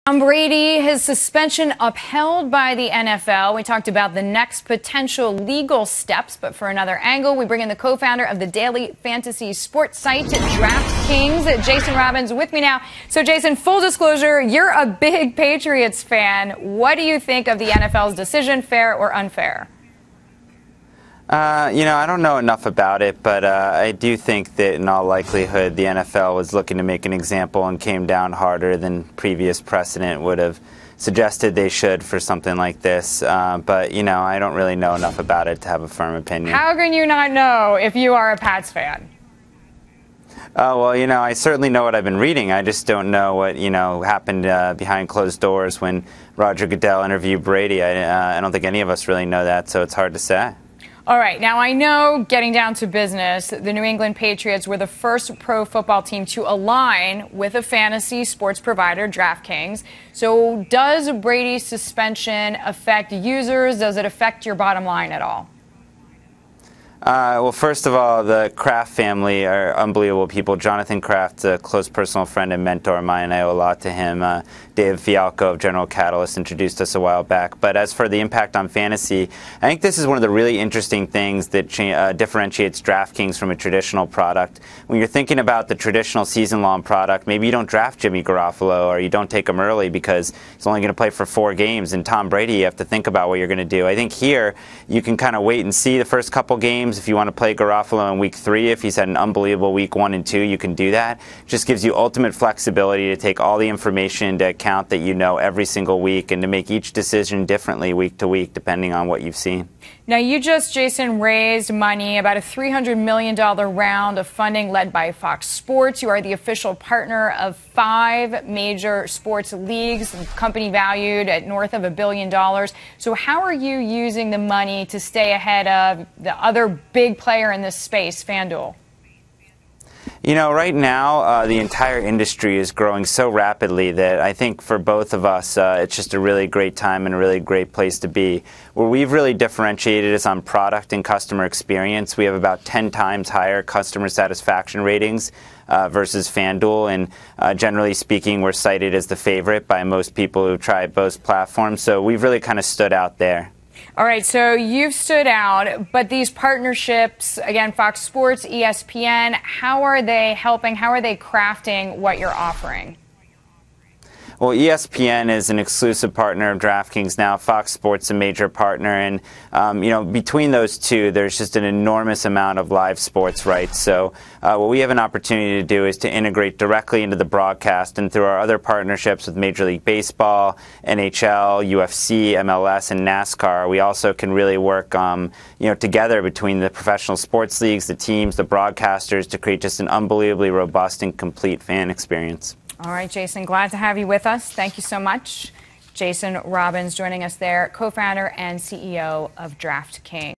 Tom Brady, his suspension upheld by the NFL. We talked about the next potential legal steps, but for another angle, we bring in the co-founder of the daily fantasy sports site, DraftKings, Jason Robbins, with me now. So, Jason, full disclosure, you're a big Patriots fan. What do you think of the NFL's decision, fair or unfair? I don't know enough about it, but I do think that in all likelihood the NFL was looking to make an example and came down harder than previous precedent would have suggested they should for something like this. But, I don't really know enough about it to have a firm opinion. How can you not know if you are a Pats fan? Well, I certainly know what I've been reading. I just don't know what, happened behind closed doors when Roger Goodell interviewed Brady. I don't think any of us really know that, so it's hard to say. All right. Now, I know, getting down to business, the New England Patriots were the first pro football team to align with a fantasy sports provider, DraftKings. So does Brady's suspension affect users? Does it affect your bottom line at all? Well, first of all, the Kraft family are unbelievable people. Jonathan Kraft's a close personal friend and mentor of mine. I owe a lot to him. Dave Fialco of General Catalyst introduced us a while back. But as for the impact on fantasy, I think this is one of the really interesting things that differentiates DraftKings from a traditional product. When you're thinking about the traditional season-long product, maybe you don't draft Jimmy Garoppolo or you don't take him early because he's only going to play for 4 games. And Tom Brady, you have to think about what you're going to do. I think here you can kind of wait and see the first couple games. If you want to play Garoppolo in week 3, if he's had an unbelievable week 1 and 2, you can do that. It just gives you ultimate flexibility to take all the information into account that you know every single week and to make each decision differently week to week depending on what you've seen. Now, you just, Jason, raised money, about a $300 million round of funding led by Fox Sports. You are the official partner of 5 major sports leagues, company valued at north of $1 billion. So how are you using the money to stay ahead of the other big player in this space, FanDuel? Right now, the entire industry is growing so rapidly that I think for both of us, it's just a really great time and a really great place to be. Where we've really differentiated is on product and customer experience. We have about 10 times higher customer satisfaction ratings versus FanDuel, and generally speaking, we're cited as the favorite by most people who try both platforms. So we've really kind of stood out there. All right, so you've stood out, but these partnerships, again, Fox Sports, ESPN, how are they helping? How are they crafting what you're offering? Well, ESPN is an exclusive partner of DraftKings now. Fox Sports a major partner, and between those two, there's just an enormous amount of live sports rights. So what we have an opportunity to do is to integrate directly into the broadcast, and through our other partnerships with Major League Baseball, NHL, UFC, MLS, and NASCAR, we also can really work together between the professional sports leagues, the teams, the broadcasters to create just an unbelievably robust and complete fan experience. All right, Jason, glad to have you with us. Thank you so much. Jason Robbins joining us there, co-founder and CEO of DraftKings.